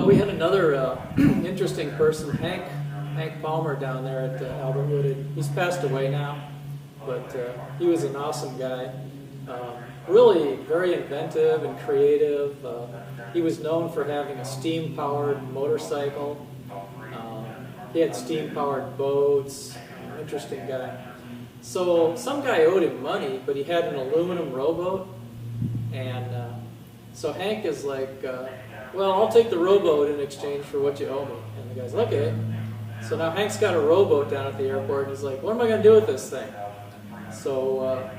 We had another interesting person, Hank Palmer, down there at Albert Wooded. He's passed away now, but he was an awesome guy. Really very inventive and creative. He was known for having a steam-powered motorcycle. He had steam-powered boats. Interesting guy. So some guy owed him money, but he had an aluminum rowboat, and so Hank is like, well, I'll take the rowboat in exchange for what you owe me. And the guy's like, okay. So now Hank's got a rowboat down at the airport, and he's like, what am I going to do with this thing? So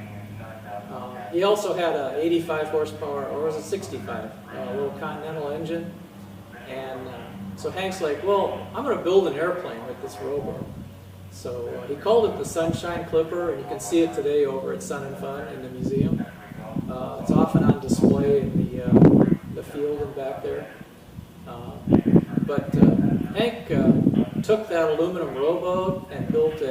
he also had a 85 horsepower, or was it 65, a little Continental engine. And so Hank's like, well, I'm going to build an airplane with this rowboat. So he called it the Sunshine Clipper, and you can see it today over at Sun and Fun in the museum. It's often on display in the field and back there. But Hank took that aluminum rowboat and built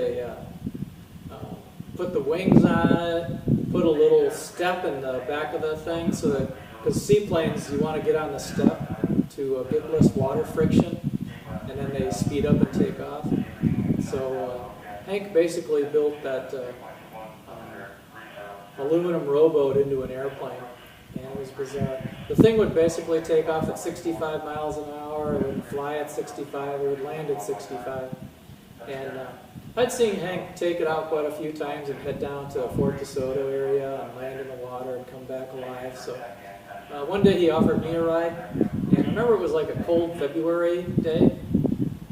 put the wings on it, put a little step in the back of the thing, so that, because seaplanes, you want to get on the step to get less water friction, and then they speed up and take off. So Hank basically built that aluminum rowboat into an airplane, and it was bizarre. The thing would basically take off at 65 miles an hour, it would fly at 65, it would land at 65. And I'd seen Hank take it out quite a few times and head down to Fort DeSoto area and land in the water and come back alive. So one day he offered me a ride, and I remember it was like a cold February day,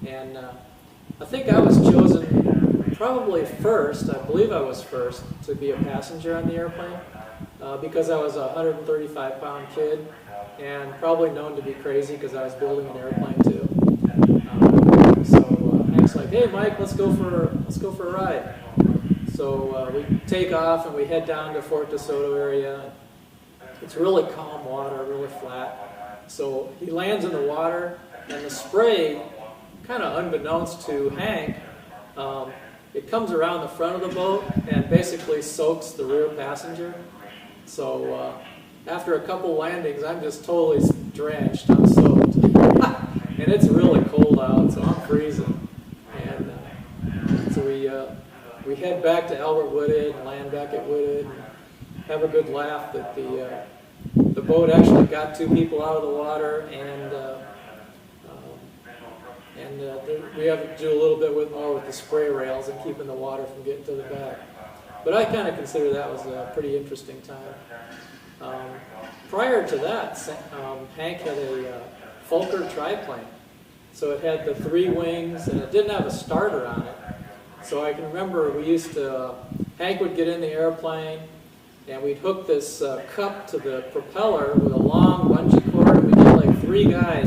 and I think I was chosen probably first, I believe I was first, to be a passenger on the airplane because I was a 135-pound kid and probably known to be crazy because I was building an airplane too. So Hank's like, hey Mike, let's go for a ride. So we take off and we head down to Fort DeSoto area. It's really calm water, really flat. So he lands in the water, and the spray, kind of unbeknownst to Hank, it comes around the front of the boat and basically soaks the rear passenger. So after a couple landings, I'm just totally drenched, I'm soaked. And it's really cold out, so I'm freezing. And so we head back to Albert Wooded, land back at Wooded, and have a good laugh that the boat actually got 2 people out of the water, and we have to do a little bit more with the spray rails and keeping the water from getting to the back. But I kind of consider that was a pretty interesting time. Prior to that, Hank had a Fokker triplane. So it had the 3 wings, and it didn't have a starter on it. So I can remember we used to, Hank would get in the airplane, and we'd hook this cup to the propeller with a long bungee cord, and we'd get like 3 guys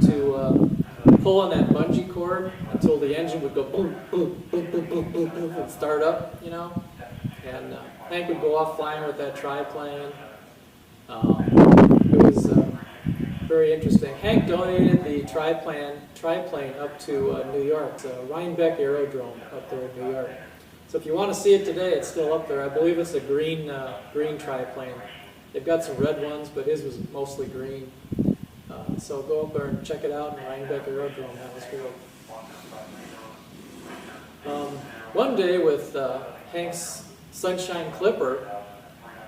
to pull on that bungee cord until the engine would go boom, boom, boom, boom, boom, boom, boom, and start up, you know. And Hank would go off flying with that triplane. It was very interesting. Hank donated the triplane up to New York, to Rhinebeck Aerodrome up there in New York. So if you want to see it today, it's still up there. I believe it's a green triplane. They've got some red ones, but his was mostly green. So go up there and check it out in Rhinebeck Aerodrome. That was cool. One day with Hank's Sunshine Clipper,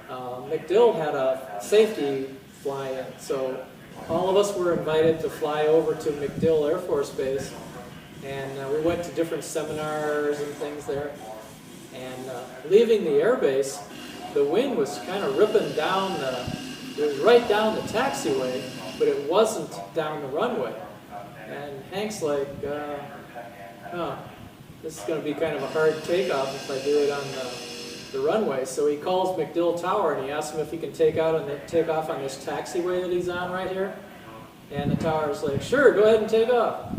MacDill had a safety fly-in. So all of us were invited to fly over to MacDill Air Force Base, and we went to different seminars and things there. And leaving the air base, the wind was kind of ripping down it was right down the taxiway, but it wasn't down the runway. And Hank's like, this is going to be kind of a hard takeoff if I do it on the runway. So he calls MacDill Tower and he asks him if he can take off on this taxiway that he's on right here. And the tower's like, sure, go ahead and take off.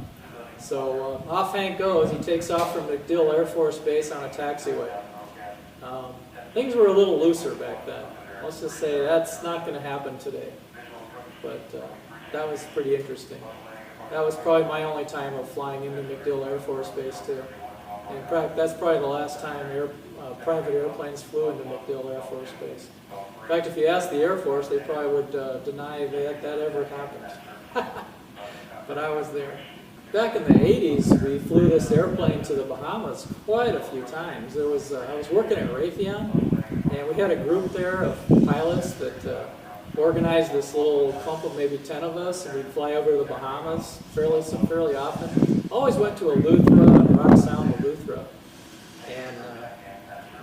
So off Hank goes. He takes off from MacDill Air Force Base on a taxiway. Things were a little looser back then. Let's just say that's not going to happen today. But that was pretty interesting. That was probably my only time of flying into MacDill Air Force Base too. In fact, that's probably the last time private airplanes flew into MacDill Air Force Base. In fact, if you ask the Air Force, they probably would deny that ever happened. but I was there. Back in the 80s, we flew this airplane to the Bahamas quite a few times. I was working at Raytheon, and we had a group there of pilots that organized this little clump of maybe 10 of us, and we'd fly over to the Bahamas fairly often. Always went to Eleuthera, Rock Sound, Eleuthera. And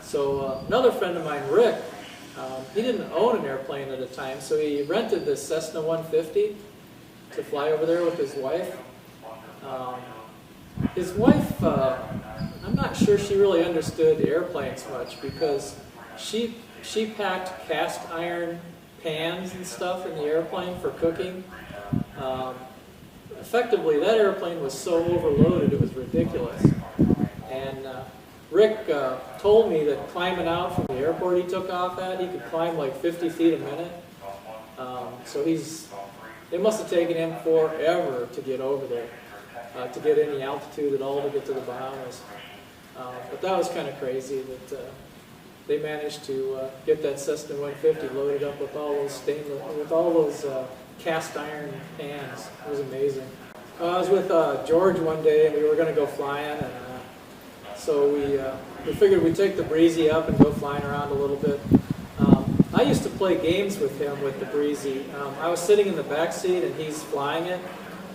so another friend of mine, Rick, he didn't own an airplane at the time, so he rented this Cessna 150 to fly over there with his wife. His wife, I'm not sure she really understood airplanes much, because she packed cast iron pans and stuff in the airplane for cooking. Effectively, that airplane was so overloaded it was ridiculous. And Rick told me that climbing out from the airport he took off at, he could climb like 50 feet a minute. So it must have taken him forever to get over there, to get any altitude at all to get to the Bahamas. But that was kind of crazy that they managed to get that Cessna 150 loaded up with all those cast iron pans. It was amazing. I was with George one day, and we were going to go flying, and so we figured we'd take the Breezy up and go flying around a little bit. I used to play games with him with the Breezy. I was sitting in the back seat, and he's flying it.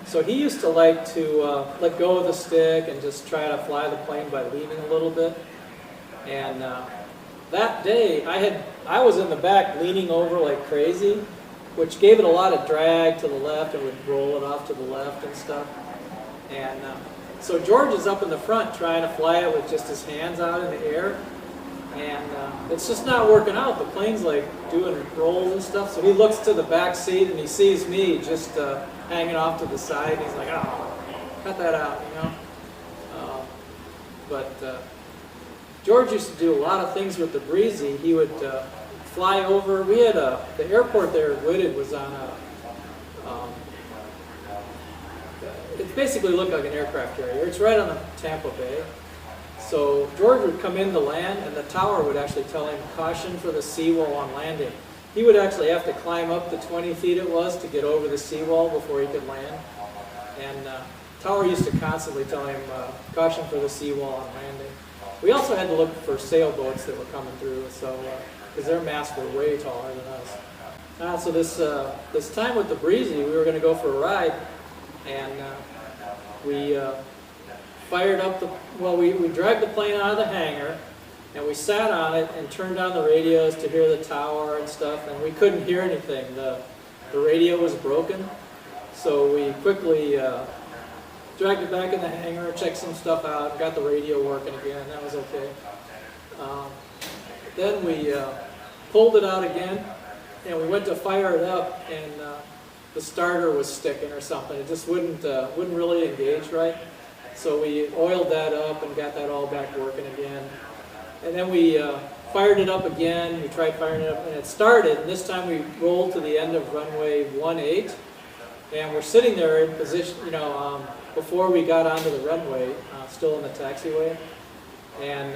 So he used to like to let go of the stick and just try to fly the plane by leaning a little bit. And that day, I was in the back leaning over like crazy, which gave it a lot of drag to the left and would roll it off to the left and stuff. And so George is up in the front trying to fly it with just his hands out in the air. And it's just not working out. The plane's like doing rolls and stuff. So he looks to the back seat and he sees me just hanging off to the side. He's like, "Oh, cut that out," you know. But George used to do a lot of things with the Breezy. He would fly over. We had the airport there at Whitted was on a. It basically looked like an aircraft carrier. It's right on the Tampa Bay. So George would come in to land, and the tower would actually tell him, "Caution for the seawall on landing." He would actually have to climb up the 20 feet it was to get over the seawall before he could land. And tower used to constantly tell him, "Caution for the seawall on landing." We also had to look for sailboats that were coming through, so because their masts were way taller than us. So this time with the Breezy, we were going to go for a ride, and we fired up we dragged the plane out of the hangar, and we sat on it and turned on the radios to hear the tower and stuff, and we couldn't hear anything. The radio was broken, so we quickly dragged it back in the hangar, checked some stuff out, got the radio working again. That was okay. Then we pulled it out again, and we went to fire it up, and the starter was sticking or something. It just wouldn't really engage right. So we oiled that up and got that all back working again. And then we fired it up again. We tried firing it up, and it started. And this time we rolled to the end of runway 18, and we're sitting there in position, before we got onto the runway, still in the taxiway. And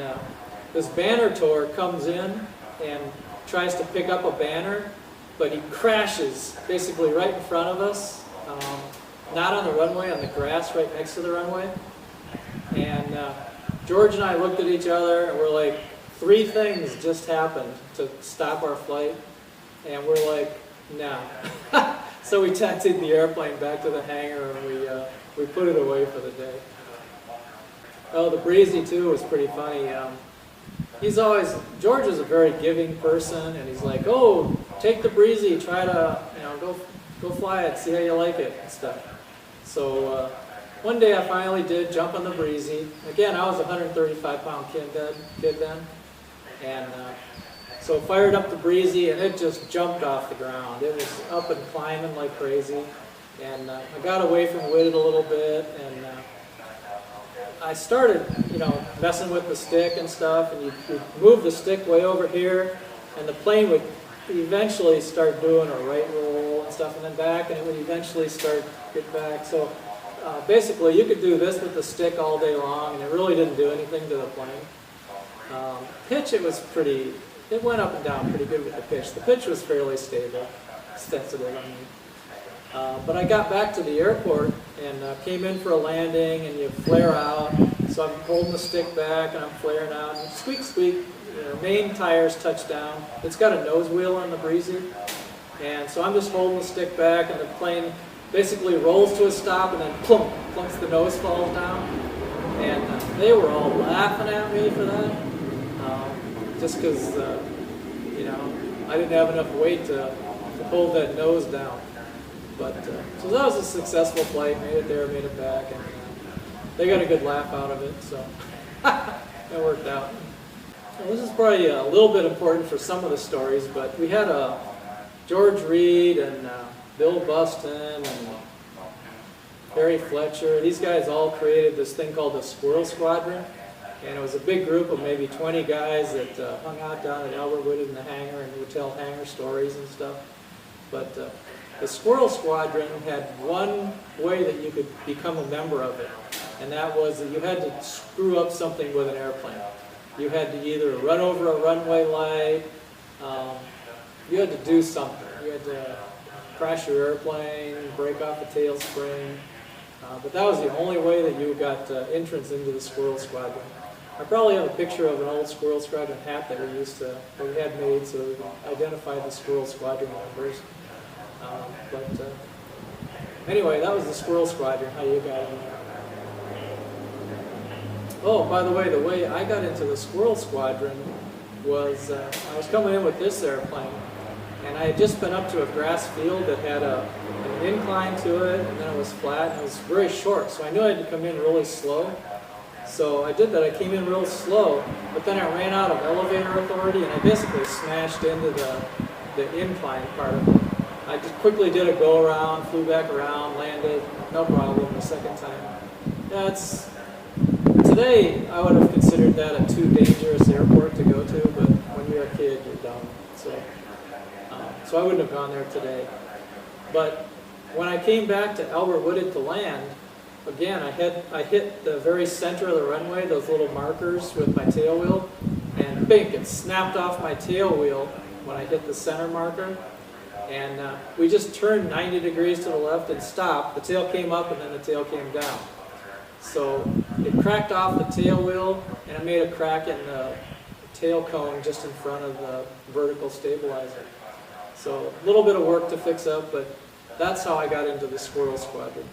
this banner tour comes in and tries to pick up a banner, but he crashes basically right in front of us, not on the runway, on the grass right next to the runway. And George and I looked at each other, and we're like, 3 things just happened to stop our flight, and we're like, no. So we taxied the airplane back to the hangar, and we put it away for the day. Oh, the Breezy too was pretty funny. George is a very giving person, and he's like, "Oh, take the Breezy, try to, go fly it, see how you like it," and stuff. So one day I finally did jump on the Breezy. Again, I was a 135-pound kid then, and so fired up the Breezy, and it just jumped off the ground. It was up and climbing like crazy, and I got away from Whitted a little bit, and I started, messing with the stick and stuff, and you'd move the stick way over here, and the plane would eventually start doing a right roll and stuff, and then back, and it would eventually get back. So basically, you could do this with the stick all day long, and it really didn't do anything to the plane. Pitch, it went up and down pretty good with the pitch. The pitch was fairly stable, sensitive, I mean. But I got back to the airport, and came in for a landing, and you flare out. So I'm holding the stick back, and I'm flaring out, and squeak, squeak. Main tires touch down. It's got a nose wheel on the Breezy, and so I'm just holding the stick back, and the plane basically rolls to a stop, and then plump, plumps, the nose falls down. And they were all laughing at me for that, just because, you know, I didn't have enough weight to hold that nose down. But so that was a successful flight. Made it there, made it back, and they got a good laugh out of it. So it worked out. Well, this is probably a little bit important for some of the stories, but we had George Reed and Bill Buston and Harry Fletcher. These guys all created this thing called the Squirrel Squadron, and it was a big group of maybe 20 guys that hung out down at Albert Wooded in the hangar and would tell hangar stories and stuff. But the Squirrel Squadron had one way that you could become a member of it, and that was that you had to screw up something with an airplane. You had to either run over a runway light, you had to do something. You had to crash your airplane, break off a tail spring, but that was the only way that you got entrance into the Squirrel Squadron. I probably have a picture of an old Squirrel Squadron hat that we had made so that we could identify the Squirrel Squadron members. Anyway, that was the Squirrel Squadron, how you got in there. Oh, by the way I got into the Squirrel Squadron was, I was coming in with this airplane, and I had just been up to a grass field that had an incline to it, and then it was flat, and it was very short, so I knew I had to come in really slow. So I did that. I came in real slow, but then I ran out of elevator authority, and I basically smashed into the incline part of it. I just quickly did a go-around, flew back around, landed, no problem the second time. Yeah, today I would have considered that a too dangerous airport to go to, but when you're a kid, you're dumb. So I wouldn't have gone there today. But when I came back to Albert Wooded to land, again, I hit the very center of the runway, those little markers with my tail wheel, and bink, it snapped off my tail wheel when I hit the center marker. And we just turned 90 degrees to the left and stopped. The tail came up and then the tail came down. So it cracked off the tail wheel, and it made a crack in the tail cone just in front of the vertical stabilizer. So a little bit of work to fix up, but that's how I got into the Squirrel Squadron.